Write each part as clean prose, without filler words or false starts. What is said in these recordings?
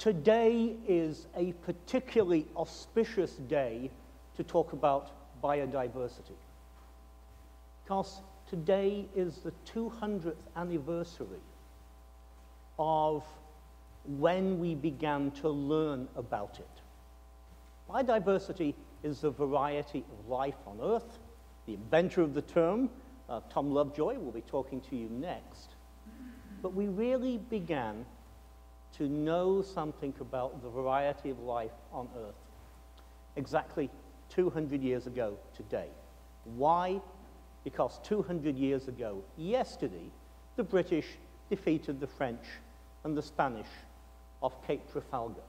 Today is a particularly auspicious day to talk about biodiversity, because today is the 200th anniversary of when we began to learn about it. Biodiversity is the variety of life on Earth. The inventor of the term, Tom Lovejoy, will be talking to you next. But we really began to know something about the variety of life on Earth exactly 200 years ago today. Why? Because 200 years ago, yesterday, the British defeated the French and the Spanish off Cape Trafalgar.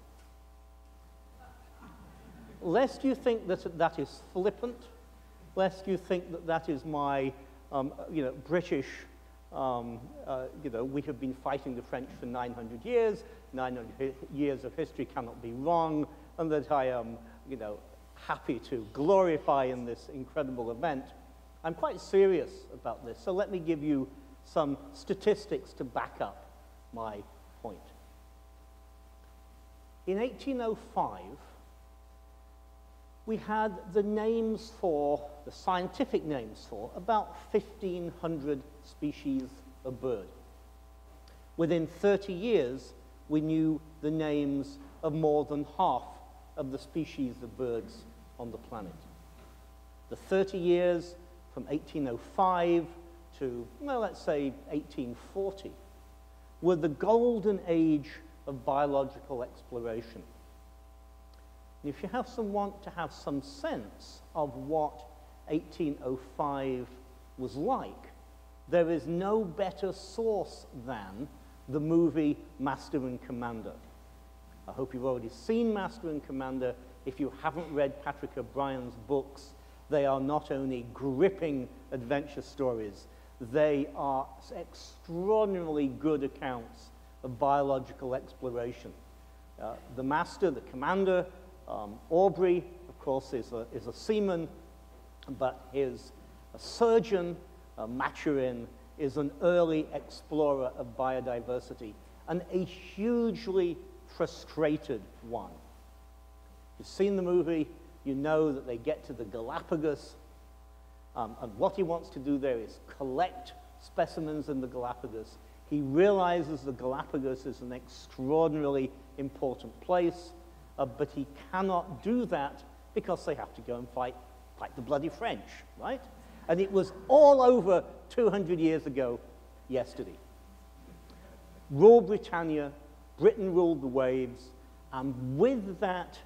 Lest you think that that is flippant, lest you think that that is my, British, we have been fighting the French for 900 years, 900 years of history cannot be wrong, and that I am, happy to glorify in this incredible event. I'm quite serious about this, so let me give you some statistics to back up my point. In 1805, we had the names for, the scientific names for, about 1,500 species of bird. Within 30 years, we knew the names of more than half of the species of birds on the planet. The 30 years from 1805 to, well, let's say 1840, were the golden age of biological exploration. If you want to have some sense of what 1805 was like, there is no better source than the movie Master and Commander. I hope you've already seen Master and Commander. If you haven't read Patrick O'Brien's books, they are not only gripping adventure stories, they are extraordinarily good accounts of biological exploration. The Master, the Commander, Aubrey, of course, is a seaman, but is a surgeon. Maturin is an early explorer of biodiversity, and a hugely frustrated one. You've seen the movie, you know that they get to the Galapagos, and what he wants to do there is collect specimens in the Galapagos. He realizes the Galapagos is an extraordinarily important place, but he cannot do that because they have to go and fight the bloody French, right? And it was all over 200 years ago yesterday. Rule Britannia, Britain ruled the waves, and with that,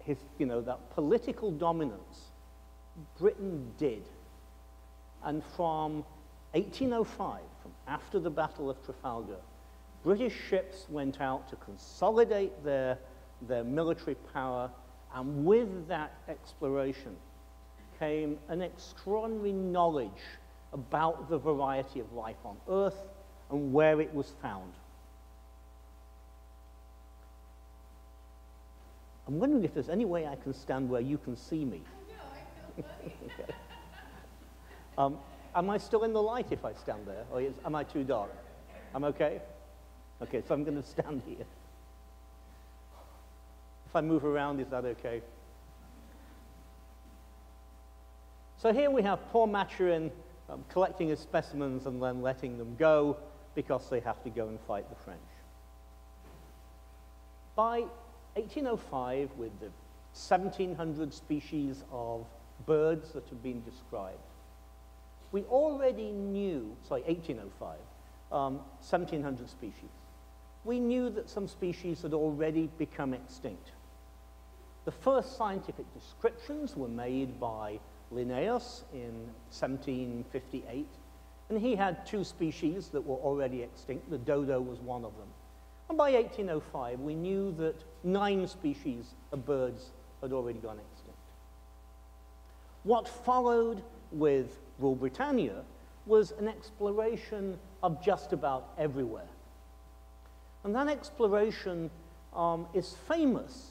that political dominance, Britain did. And from 1805, from after the Battle of Trafalgar, British ships went out to consolidate their military power, and with that exploration came an extraordinary knowledge about the variety of life on Earth and where it was found. I'm wondering if there's any way I can stand where you can see me. I know, I feel okay. Am I still in the light if I stand there, or am I too dark? I'm okay? Okay, so I'm going to stand here. If I move around, is that okay? So here we have poor Maturin collecting his specimens and then letting them go because they have to go and fight the French. By 1805, with the 1,700 species of birds that have been described, we already knew, 1805, 1,700 species. We knew that some species had already become extinct. The first scientific descriptions were made by Linnaeus in 1758, and he had two species that were already extinct. The dodo was one of them. And by 1805, we knew that 9 species of birds had already gone extinct. What followed with Rule Britannia was an exploration of just about everywhere. And that exploration is famous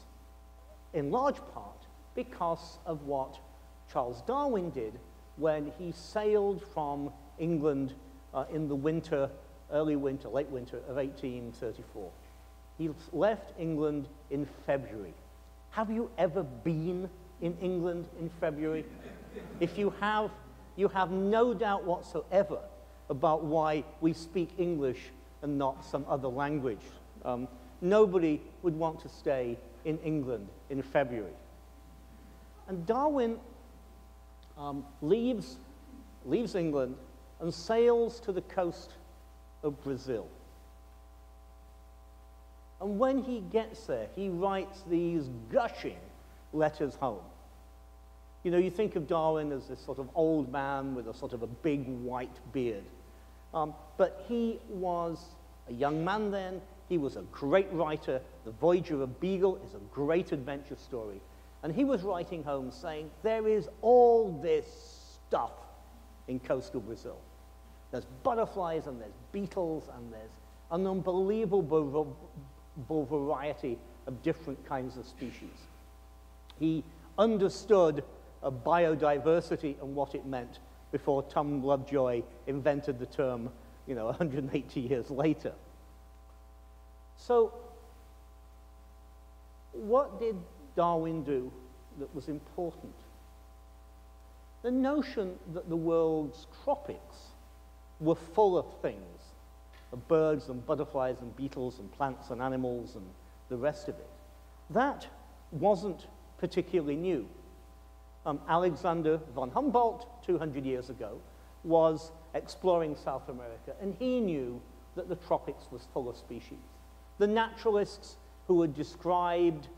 in large part because of what Charles Darwin did when he sailed from England in the winter, early winter, late winter of 1834. He left England in February. Have you ever been in England in February? If you have no doubt whatsoever about why we speak English and not some other language. Nobody would want to stay in England in February. And Darwin leaves England and sails to the coast of Brazil. And when he gets there, he writes these gushing letters home. You know, you think of Darwin as this sort of old man with a sort of a big white beard. But he was a young man then. He was a great writer. The Voyage of a Beagle is a great adventure story. And he was writing home saying, there is all this stuff in coastal Brazil. There's butterflies and there's beetles and there's an unbelievable variety of different kinds of species. He understood biodiversity and what it meant before Tom Lovejoy invented the term, 180 years later. So, what did Darwin do that was important? The notion that the world's tropics were full of things, of birds and butterflies and beetles and plants and animals and the rest of it, that wasn't particularly new. Alexander von Humboldt, 200 years ago, was exploring South America, and he knew that the tropics was full of species. The naturalists who had described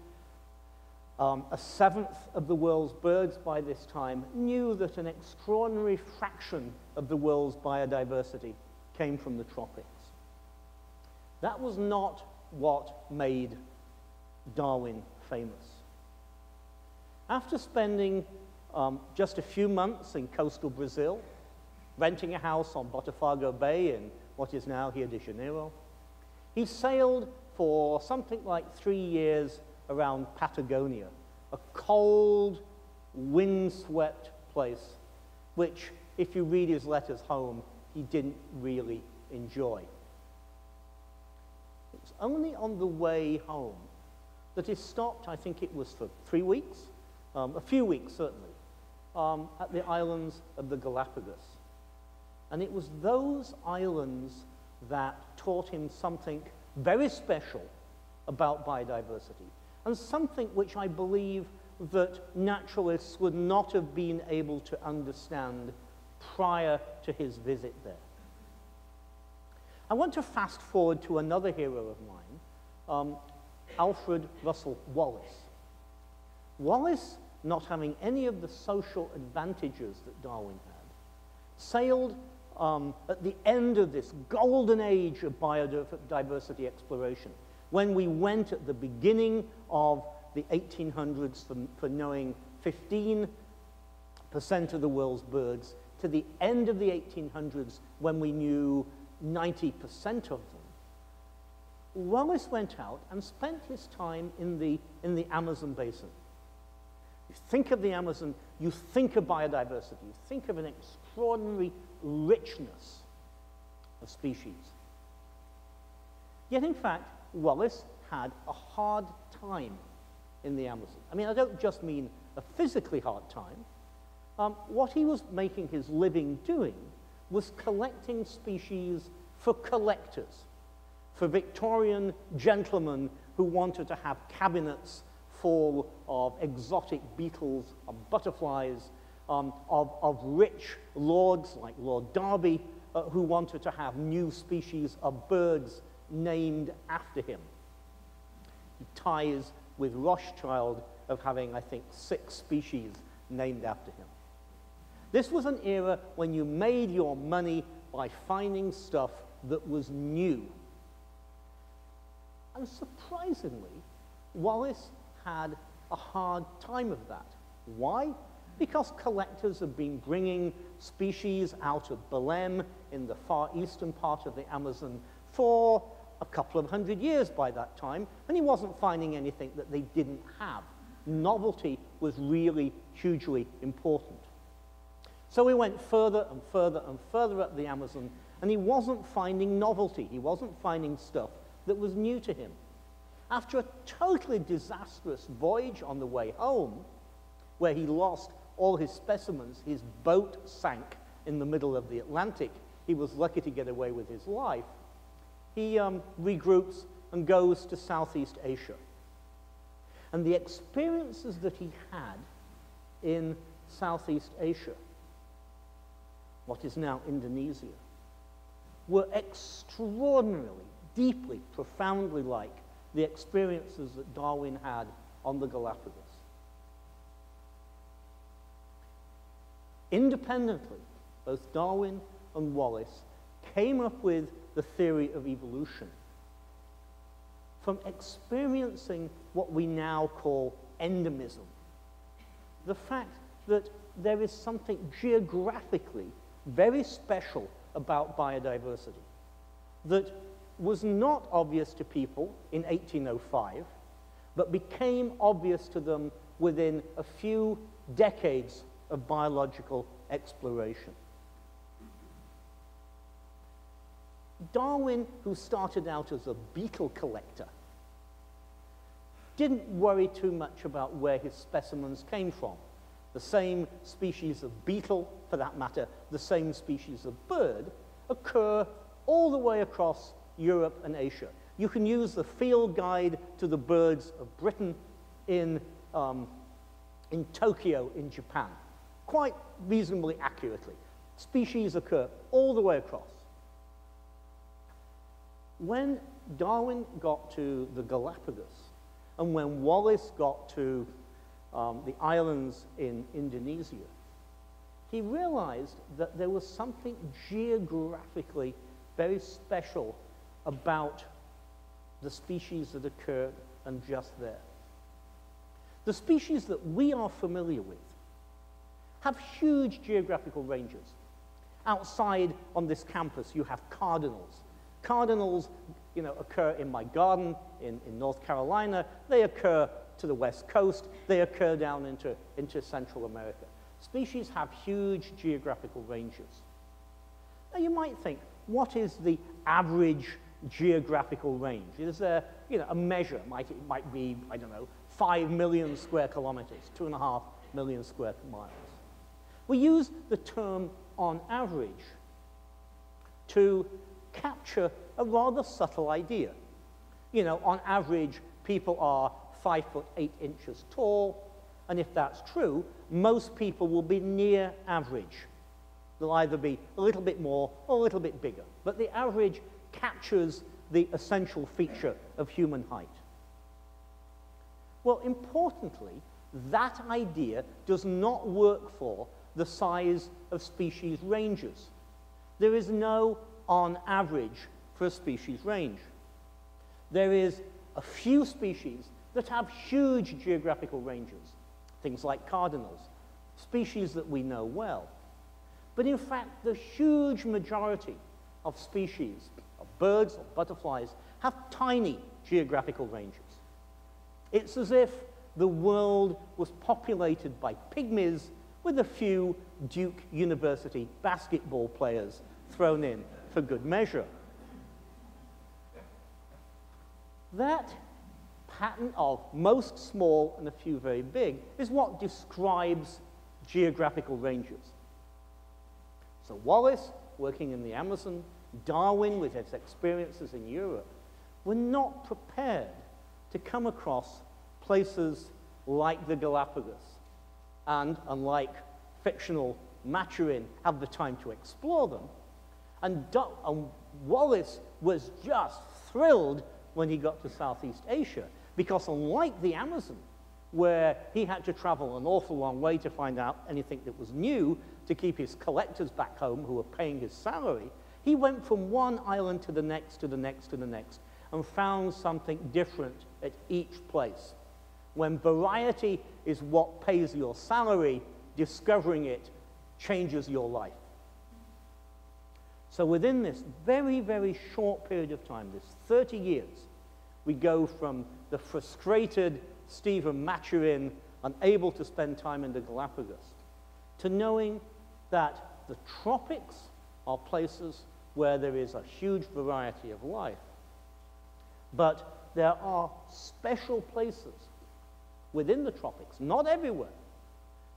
a seventh of the world's birds by this time knew that an extraordinary fraction of the world's biodiversity came from the tropics. That was not what made Darwin famous. After spending just a few months in coastal Brazil, renting a house on Botafogo Bay in what is now Rio de Janeiro, he sailed for something like 3 years around Patagonia, a cold, windswept place, which, if you read his letters home, he didn't really enjoy. It was only on the way home that he stopped, I think it was for 3 weeks, a few weeks certainly, at the islands of the Galapagos. And it was those islands that taught him something very special about biodiversity, and something which I believe that naturalists would not have been able to understand prior to his visit there. I want to fast forward to another hero of mine, Alfred Russel Wallace. Wallace, not having any of the social advantages that Darwin had, sailed at the end of this golden age of biodiversity exploration, when we went at the beginning of the 1800s for knowing 15% of the world's birds, to the end of the 1800s when we knew 90% of them. Wallace went out and spent his time in the Amazon basin. You think of the Amazon, you think of biodiversity, you think of an extraordinary richness of species. Yet, in fact, Wallace had a hard time in the Amazon. I mean, I don't just mean a physically hard time. What he was making his living doing was collecting species for collectors, for Victorian gentlemen who wanted to have cabinets full of exotic beetles, of butterflies, of rich lords like Lord Derby, who wanted to have new species of birds named after him. He ties with Rothschild of having, I think, 6 species named after him. This was an era when you made your money by finding stuff that was new. And surprisingly, Wallace had a hard time of that. Why? Because collectors have been bringing species out of Belém in the far eastern part of the Amazon for a couple of hundred years by that time, and he wasn't finding anything that they didn't have. Novelty was really hugely important. So he went further and further and further up the Amazon, and he wasn't finding novelty. He wasn't finding stuff that was new to him. After a totally disastrous voyage on the way home, where he lost all his specimens, his boat sank in the middle of the Atlantic. He was lucky to get away with his life. He regroups and goes to Southeast Asia. And the experiences that he had in Southeast Asia, what is now Indonesia, were extraordinarily, deeply, profoundly like the experiences that Darwin had on the Galapagos. Independently, both Darwin and Wallace came up with the theory of evolution from experiencing what we now call endemism. The fact that there is something geographically very special about biodiversity that was not obvious to people in 1805, but became obvious to them within a few decades of biological exploration. Darwin, who started out as a beetle collector, didn't worry too much about where his specimens came from. The same species of beetle, for that matter, the same species of bird, occur all the way across Europe and Asia. You can use the field guide to the birds of Britain in Tokyo, in Japan, quite reasonably accurately. Species occur all the way across. When Darwin got to the Galapagos, and when Wallace got to the islands in Indonesia, he realized that there was something geographically very special about the species that occurred and just there. The species that we are familiar with have huge geographical ranges. Outside on this campus, you have cardinals. Cardinals, occur in my garden in North Carolina. They occur to the West Coast. They occur down into Central America. Species have huge geographical ranges. Now, you might think, what is the average geographical range? Is there, a measure? It might be, I don't know, 5 million square kilometers, 2.5 million square miles. We use the term on average to capture a rather subtle idea. On average, people are 5'8" tall, and if that's true, most people will be near average. They'll either be a little bit more or a little bit bigger, but the average captures the essential feature of human height. Well, importantly, that idea does not work for the size of species ranges. There is no on average for a species range. There is a few species that have huge geographical ranges, things like cardinals, species that we know well. But in fact, the huge majority of species, of birds or butterflies, have tiny geographical ranges. It's as if the world was populated by pygmies with a few Duke University basketball players thrown in for good measure. That pattern of most small and a few very big is what describes geographical ranges. So Wallace, working in the Amazon, Darwin, with his experiences in Europe, were not prepared to come across places like the Galapagos, and unlike fictional Maturin, have the time to explore them. And Wallace was just thrilled when he got to Southeast Asia, because unlike the Amazon, where he had to travel an awful long way to find out anything that was new to keep his collectors back home who were paying his salary, he went from one island to the next, to the next, to the next, and found something different at each place. When variety is what pays your salary, discovering it changes your life. So within this very, very short period of time, this 30 years, we go from the frustrated Stephen Maturin, unable to spend time in the Galapagos, to knowing that the tropics are places where there is a huge variety of life. But there are special places within the tropics, not everywhere,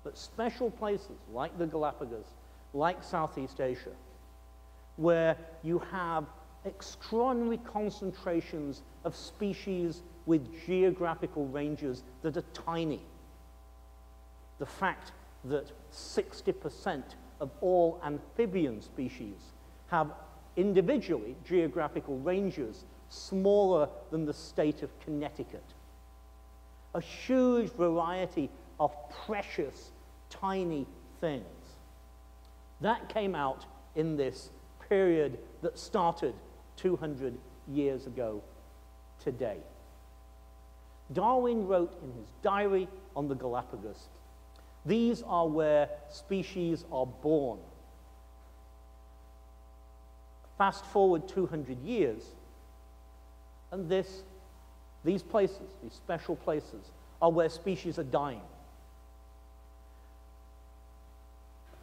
but special places like the Galapagos, like Southeast Asia, where you have extraordinary concentrations of species with geographical ranges that are tiny. The fact that 60% of all amphibian species have individually geographical ranges smaller than the state of Connecticut. A huge variety of precious, tiny things. That came out in this period that started 200 years ago today. Darwin wrote in his diary on the Galapagos, "These are where species are born." Fast forward 200 years, and these places, these special places, are where species are dying.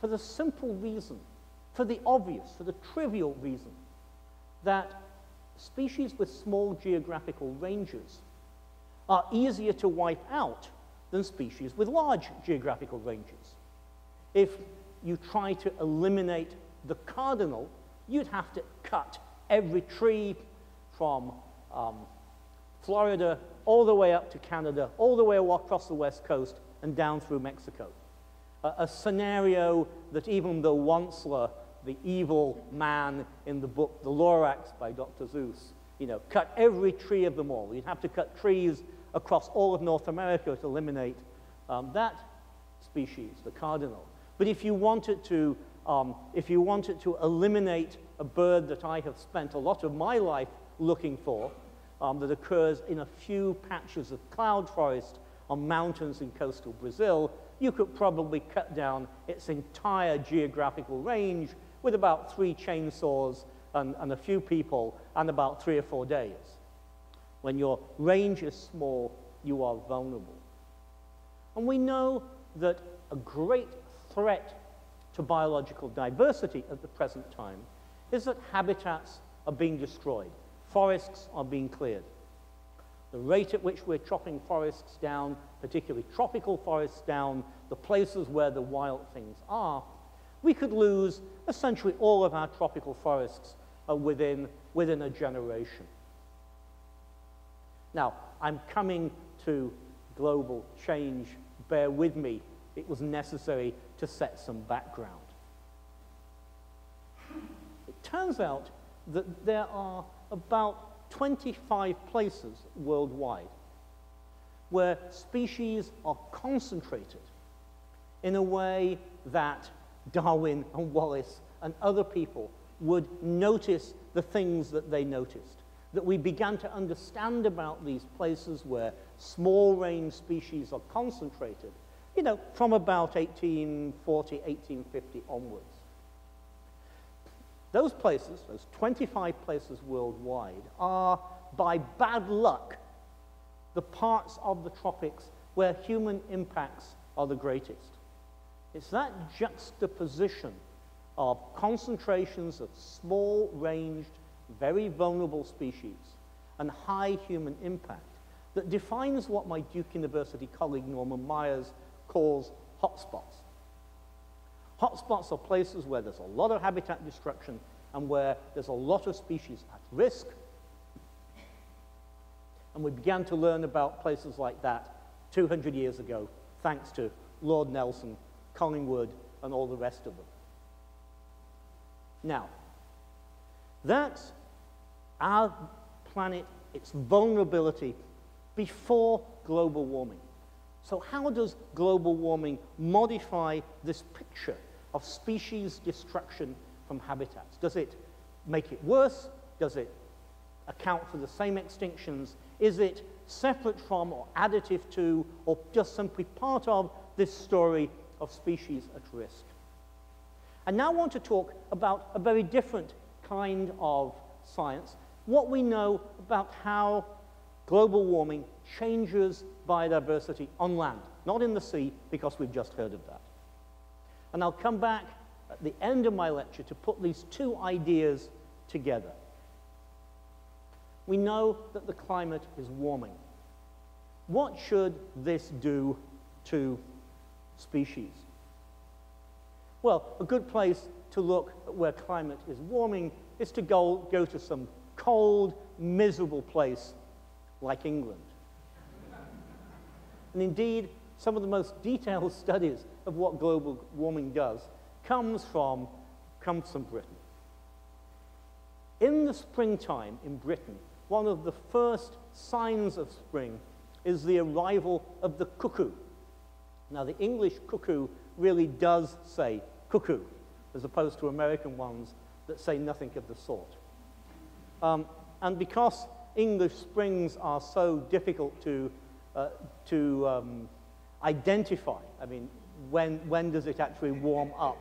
For the simple reason, for the obvious, for the trivial reason, that species with small geographical ranges are easier to wipe out than species with large geographical ranges. If you try to eliminate the cardinal, you'd have to cut every tree from Florida all the way up to Canada, all the way across the West Coast and down through Mexico. A scenario that even the Onceler, the evil man in the book The Lorax by Dr. Seuss, cut every tree of them all. You'd have to cut trees across all of North America to eliminate that species, the cardinal. But if you wanted to eliminate a bird that I have spent a lot of my life looking for, that occurs in a few patches of cloud forest on mountains in coastal Brazil, you could probably cut down its entire geographical range with about 3 chainsaws and a few people and about 3 or 4 days. When your range is small, you are vulnerable. And we know that a great threat to biological diversity at the present time is that habitats are being destroyed. Forests are being cleared. The rate at which we're chopping forests down, particularly tropical forests down, the places where the wild things are, we could lose essentially all of our tropical forests within a generation. Now, I'm coming to global change. Bear with me. It was necessary to set some background. It turns out that there are about 25 places worldwide where species are concentrated in a way that Darwin and Wallace and other people would notice the things that they noticed. That we began to understand about these places where small range species are concentrated, from about 1840, 1850 onwards. Those places, those 25 places worldwide, are, by bad luck, the parts of the tropics where human impacts are the greatest. It's that juxtaposition of concentrations of small-ranged, very vulnerable species and high human impact that defines what my Duke University colleague Norman Myers calls hotspots. Hotspots are places where there's a lot of habitat destruction and where there's a lot of species at risk. And we began to learn about places like that 200 years ago, thanks to Lord Nelson, Collingwood, and all the rest of them. Now, that's our planet, its vulnerability before global warming. So how does global warming modify this picture of species destruction from habitats? Does it make it worse? Does it account for the same extinctions? Is it separate from or additive to or just simply part of this story of species at risk? And now I want to talk about a very different kind of science, what we know about how global warming changes biodiversity on land, not in the sea, because we've just heard of that. And I'll come back at the end of my lecture to put these two ideas together. we know that the climate is warming. What should this do to species? Well, a good place to look at where climate is warming is to go to some cold, miserable place like England. And indeed, some of the most detailed studies of what global warming does comes from Britain. In the springtime in Britain, one of the first signs of spring is the arrival of the cuckoo. Now, the English cuckoo really does say cuckoo, as opposed to American ones that say nothing of the sort. And because English springs are so difficult to identify, I mean, when does it actually warm up?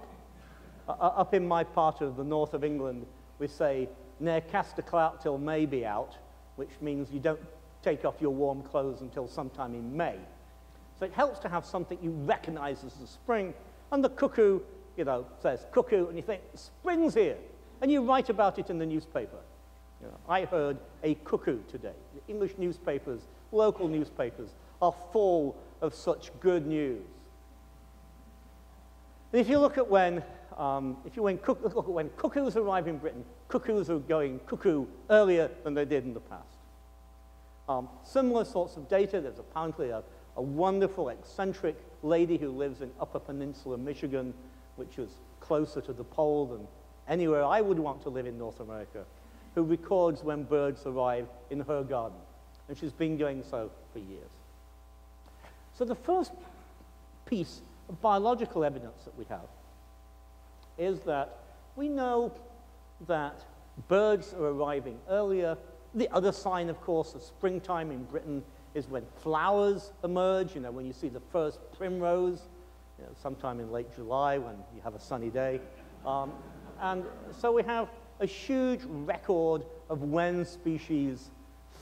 Up in my part of the north of England, we say, "Ne'er cast a clout till May be out," which means you don't take off your warm clothes until sometime in May. So it helps to have something you recognize as the spring. And the cuckoo, you know, says cuckoo, and you think, spring's here. And you write about it in the newspaper. You know, I heard a cuckoo today. The English newspapers, local newspapers, are full of such good news. And if you look at when cuckoos arrive in Britain, cuckoos are going cuckoo earlier than they did in the past. Similar sorts of data. There's apparently a wonderful, eccentric lady who lives in Upper Peninsula, Michigan, which is closer to the pole than anywhere I would want to live in North America, who records when birds arrive in her garden. And she's been doing so for years. So the first piece of biological evidence that we have is that we know that birds are arriving earlier. The other sign, of course, of springtime in Britain is when flowers emerge, you know, when you see the first primrose, you know, sometime in late July when you have a sunny day. And so we have a huge record of when species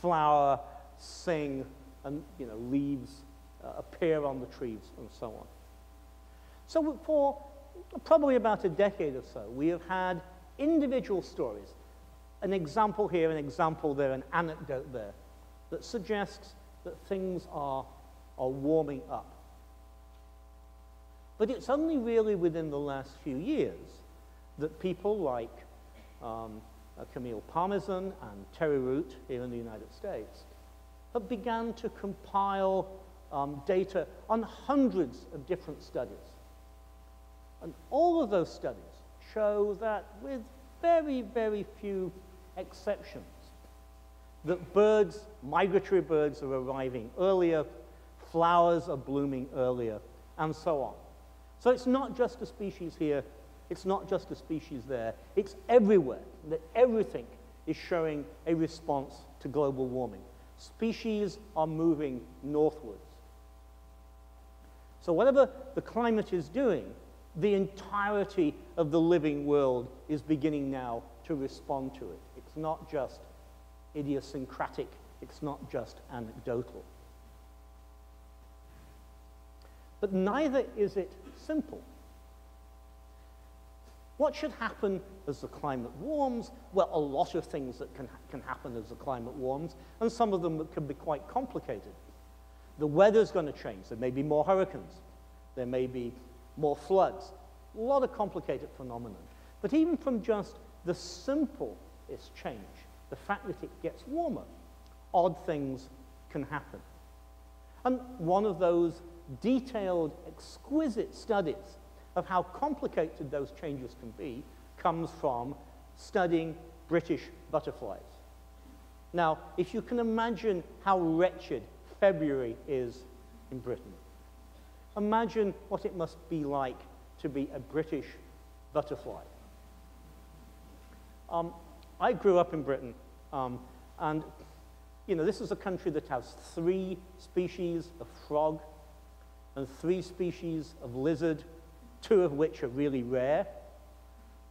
flower, sing, and, you know, leaves appear on the trees and so on. So for probably about a decade or so, we have had individual stories, an example here, an example there, an anecdote there, that suggests that things are warming up. But it's only really within the last few years that people like Camille Parmesan and Terry Root here in the United States have begun to compile data on hundreds of different studies. And all of those studies show that, with very, very few exceptions, that birds, migratory birds, are arriving earlier, flowers are blooming earlier, and so on. So it's not just a species here, it's not just a species there, it's everywhere, that everything is showing a response to global warming. Species are moving northwards. So whatever the climate is doing, the entirety of the living world is beginning now to respond to it. It's not just idiosyncratic, it's not just anecdotal. But neither is it simple. What should happen as the climate warms? Well, a lot of things that can happen as the climate warms, and some of them can be quite complicated. The weather's going to change. There may be more hurricanes. There may be more floods. A lot of complicated phenomena. But even from just the simplest change, the fact that it gets warmer, odd things can happen. And one of those detailed, exquisite studies of how complicated those changes can be comes from studying British butterflies. Now, if you can imagine how wretched February is in Britain, imagine what it must be like to be a British butterfly. I grew up in Britain, and you know, this is a country that has 3 species of frog and 3 species of lizard, 2 of which are really rare.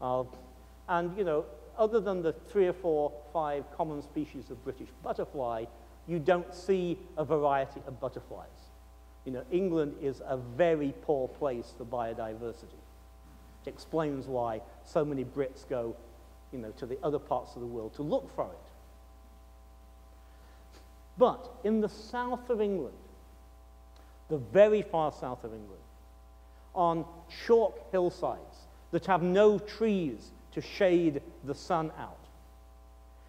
And you know, other than the 3 or 4, 5 common species of British butterfly, you don't see a variety of butterflies. You know, England is a very poor place for biodiversity. It explains why so many Brits go, you know, to the other parts of the world to look for it. But in the south of England, the very far south of England, on chalk hillsides that have no trees to shade the sun out,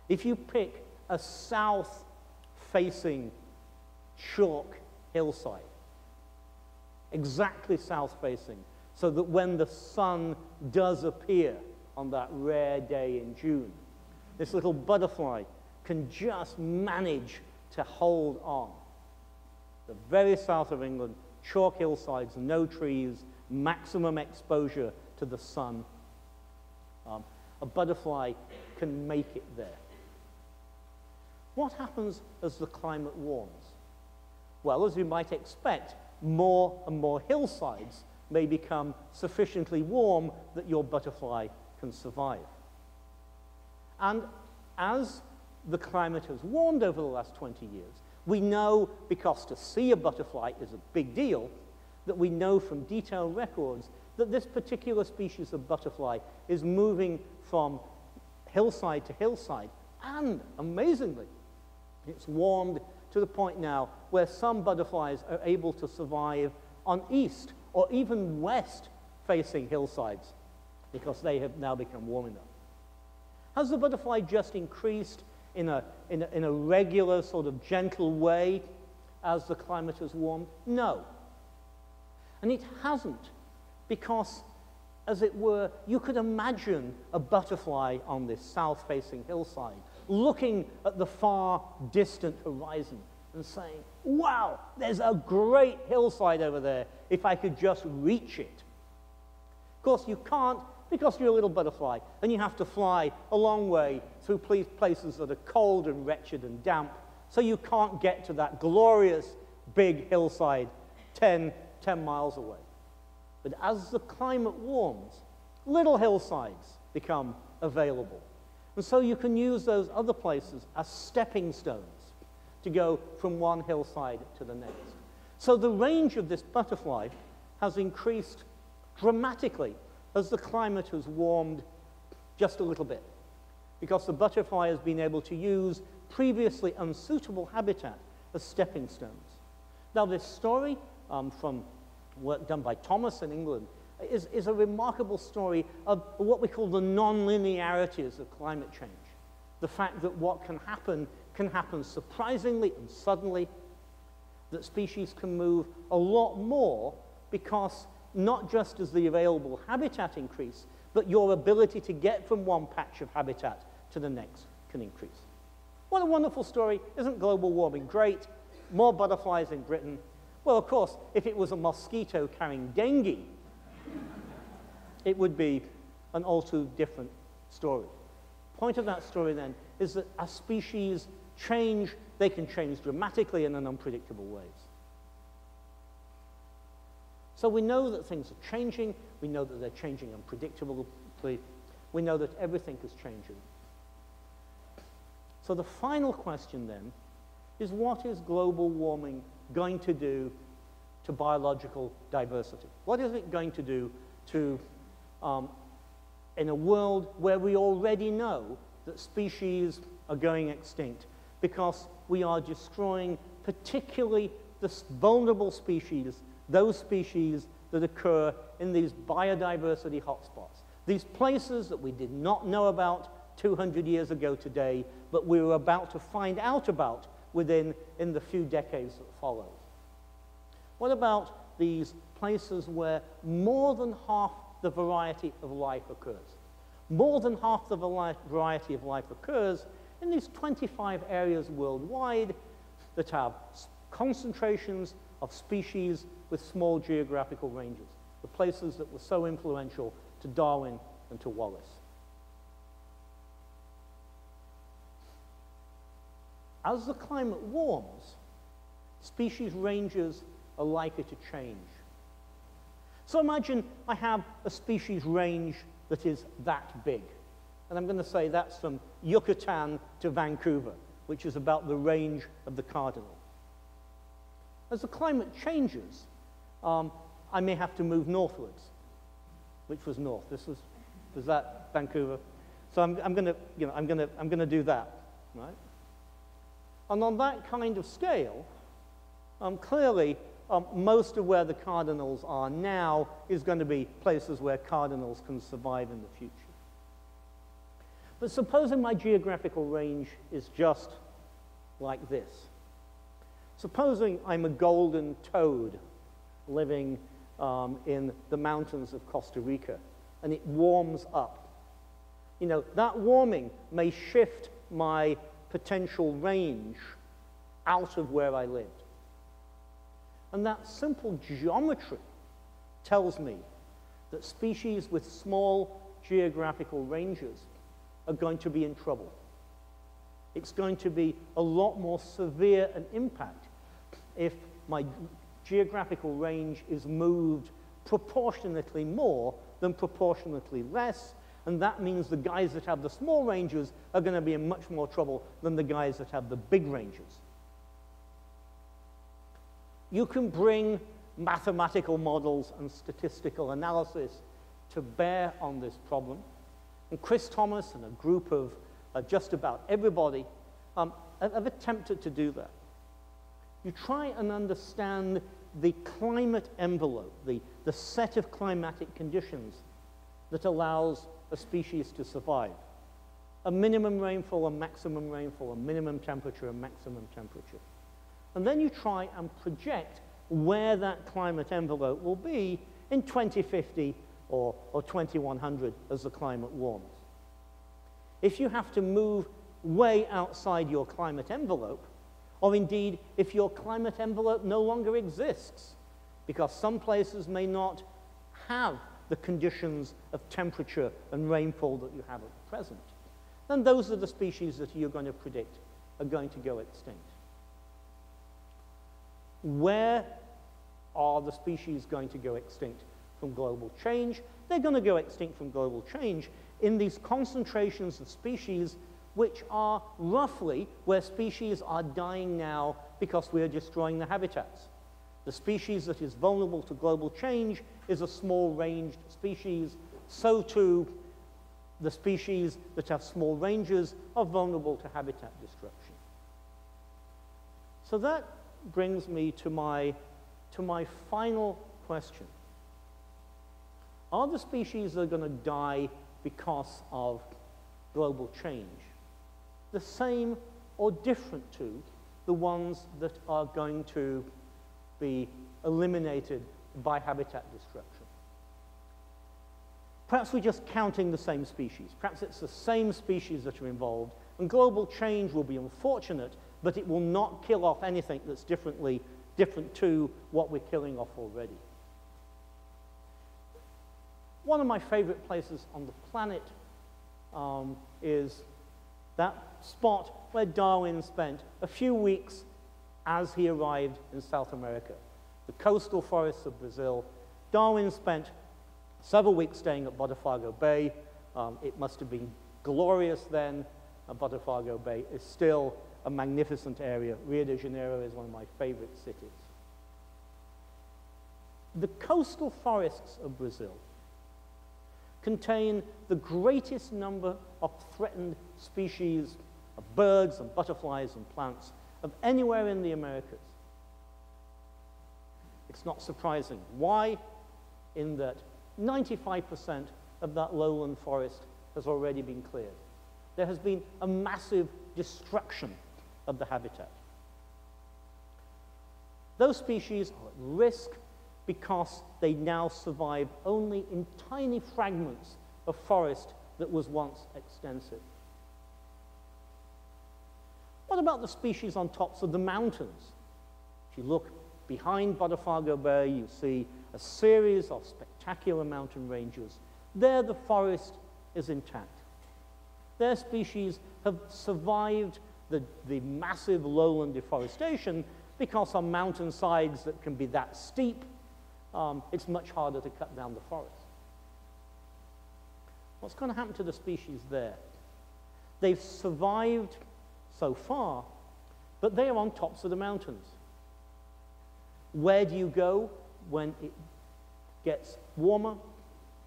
if you pick a south-facing chalk hillside, exactly south-facing, so that when the sun does appear on that rare day in June, this little butterfly can just manage to hold on. The very south of England, chalk hillsides, no trees, maximum exposure to the sun. A butterfly can make it there. What happens as the climate warms? Well, as you might expect, more and more hillsides may become sufficiently warm that your butterfly can survive. And as the climate has warmed over the last 20 years, we know, because to see a butterfly is a big deal, that we know from detailed records that this particular species of butterfly is moving from hillside to hillside, and amazingly, it's warmed to the point now where some butterflies are able to survive on east or even west-facing hillsides because they have now become warm enough. Has the butterfly just increased in a regular, sort of gentle way as the climate has warmed? No. And it hasn't, because, as it were, you could imagine a butterfly on this south-facing hillside looking at the far distant horizon and saying, wow, there's a great hillside over there if I could just reach it. Of course, you can't, because you're a little butterfly, and you have to fly a long way through places that are cold and wretched and damp, so you can't get to that glorious big hillside 10 miles away. But as the climate warms, little hillsides become available. And so you can use those other places as stepping stones to go from one hillside to the next. So the range of this butterfly has increased dramatically as the climate has warmed just a little bit, because the butterfly has been able to use previously unsuitable habitat as stepping stones. Now, this story from work done by Thomas in England is a remarkable story of what we call the non-linearities of climate change. The fact that what can happen surprisingly and suddenly, that species can move a lot more because not just does the available habitat increase, but your ability to get from one patch of habitat to the next can increase. What a wonderful story. Isn't global warming great? More butterflies in Britain. Well, of course, if it was a mosquito carrying dengue, it would be an all too different story. The point of that story, then, is that as species change, they can change dramatically and in unpredictable ways. So we know that things are changing. We know that they're changing unpredictably. We know that everything is changing. So the final question, then, is what is global warming going to do to biological diversity? What is it going to do to, in a world where we already know that species are going extinct because we are destroying particularly the vulnerable species, those species that occur in these biodiversity hotspots, these places that we did not know about 200 years ago today, but we were about to find out about in the few decades that followed. What about these places where more than half the variety of life occurs? More than half the variety of life occurs in these 25 areas worldwide that have concentrations of species with small geographical ranges, the places that were so influential to Darwin and to Wallace. As the climate warms, species ranges are likely to change. So imagine I have a species range that is that big. And I'm going to say that's from Yucatan to Vancouver, which is about the range of the cardinal. As the climate changes, I may have to move northwards. Which was north? Was that Vancouver? So I'm going to do that, right? And on that kind of scale, clearly, most of where the cardinals are now is going to be places where cardinals can survive in the future. But supposing my geographical range is just like this. Supposing I'm a golden toad living in the mountains of Costa Rica, and it warms up. You know, that warming may shift my potential range out of where I lived. And that simple geometry tells me that species with small geographical ranges are going to be in trouble. It's going to be a lot more severe an impact if my geographical range is moved proportionately more than proportionately less, and that means the guys that have the small ranges are going to be in much more trouble than the guys that have the big ranges. You can bring mathematical models and statistical analysis to bear on this problem. And Chris Thomas and a group of just about everybody have attempted to do that. You try and understand the climate envelope, the set of climatic conditions that allows a species to survive. A minimum rainfall, a maximum rainfall, a minimum temperature, a maximum temperature. And then you try and project where that climate envelope will be in 2050 or 2100 as the climate warms. If you have to move way outside your climate envelope, or indeed if your climate envelope no longer exists, because some places may not have the conditions of temperature and rainfall that you have at present, then those are the species that you're going to predict are going to go extinct. Where are the species going to go extinct from global change? They're going to go extinct from global change in these concentrations of species which are roughly where species are dying now because we are destroying the habitats. The species that is vulnerable to global change is a small-ranged species. So too, the species that have small ranges are vulnerable to habitat destruction. So that brings me to my final question. Are the species that are going to die because of global change the same or different to the ones that are going to be eliminated by habitat destruction? Perhaps we're just counting the same species. Perhaps it's the same species that are involved, and global change will be unfortunate, but it will not kill off anything that's different to what we're killing off already. One of my favorite places on the planet is that spot where Darwin spent a few weeks as he arrived in South America, the coastal forests of Brazil. Darwin spent several weeks staying at Botafogo Bay. It must have been glorious then. Botafogo Bay is still a magnificent area. Rio de Janeiro is one of my favorite cities. The coastal forests of Brazil contain the greatest number of threatened species of birds and butterflies and plants of anywhere in the Americas. It's not surprising. Why? In that 95% of that lowland forest has already been cleared. There has been a massive destruction of the habitat. Those species are at risk because they now survive only in tiny fragments of forest that was once extensive. What about the species on tops of the mountains? If you look behind Botafogo Bay, you see a series of spectacular mountain ranges. There the forest is intact. Their species have survived the massive lowland deforestation because on mountainsides that can be that steep, it's much harder to cut down the forest. What's going to happen to the species there? They've survived so far, but they are on tops of the mountains. Where do you go when it gets warmer?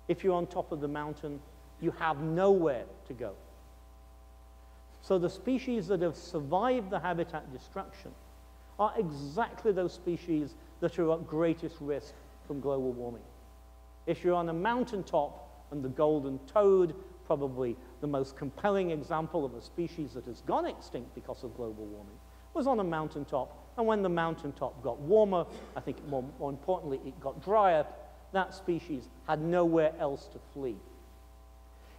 If you're on top of the mountain, you have nowhere to go. So the species that have survived the habitat destruction are exactly those species that are at greatest risk from global warming. If you're on a mountaintop, and the golden toad, probably the most compelling example of a species that has gone extinct because of global warming, was on a mountaintop, and when the mountaintop got warmer, I think more importantly, it got drier, that species had nowhere else to flee.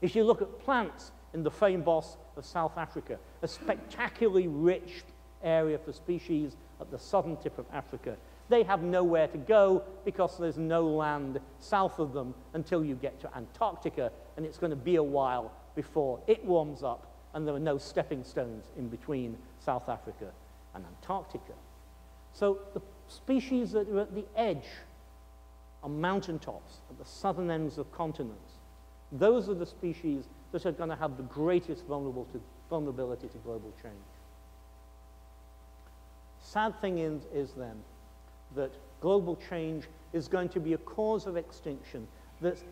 If you look at plants in the fynbos of South Africa, a spectacularly rich area for species at the southern tip of Africa, they have nowhere to go because there's no land south of them until you get to Antarctica, and it's going to be a while before it warms up, and there are no stepping stones in between South Africa and Antarctica. So the species that are at the edge, on mountaintops, at the southern ends of continents, those are the species that are going to have the greatest vulnerability to global change. Sad thing is then that global change is going to be a cause of extinction that's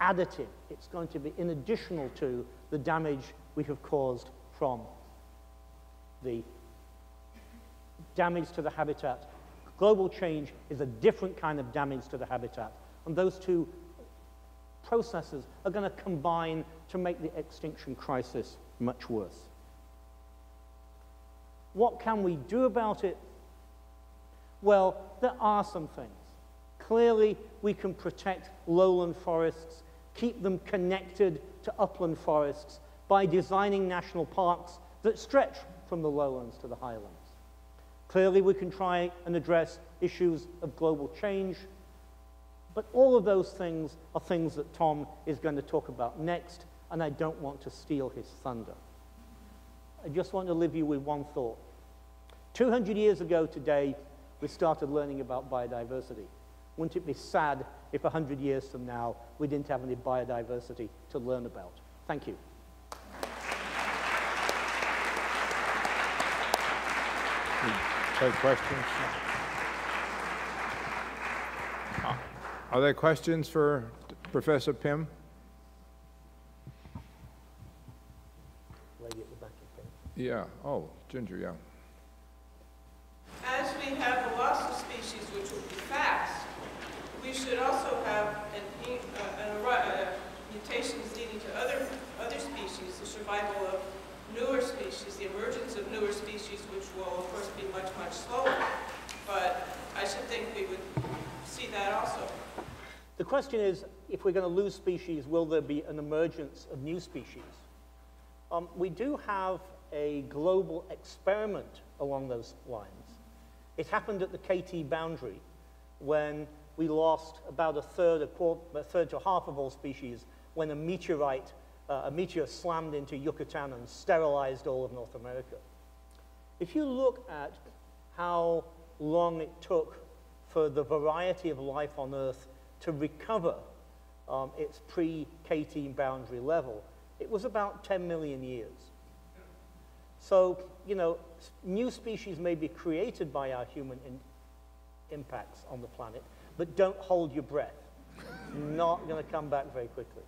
additive. It's going to be in additional to the damage we have caused from the damage to the habitat. Global change is a different kind of damage to the habitat, and those two processes are going to combine to make the extinction crisis much worse. What can we do about it? Well, there are some things. Clearly, we can protect lowland forests, keep them connected to upland forests by designing national parks that stretch from the lowlands to the highlands. Clearly, we can try and address issues of global change, but all of those things are things that Tom is going to talk about next, and I don't want to steal his thunder. I just want to leave you with one thought. 200 years ago today, we started learning about biodiversity. Wouldn't it be sad if 100 years from now we didn't have any biodiversity to learn about? Thank you. Take questions. Are there questions for Professor Pimm? Lady at the back of the Yeah. Oh, Ginger, yeah. As we have a loss of species, which will be fast, we should also have mutations leading to other species, the survival of newer species, the emergence of newer species, which will, of course, be much, much slower. But I should think we would see that also. The question is, if we're going to lose species, will there be an emergence of new species? We do have a global experiment along those lines. It happened at the KT boundary when we lost about a third to half of all species when a meteor slammed into Yucatan and sterilized all of North America. If you look at how long it took for the variety of life on Earth to recover its pre-KT boundary level, it was about 10 million years. So, you know, new species may be created by our human impacts on the planet, but don't hold your breath. Not going to come back very quickly.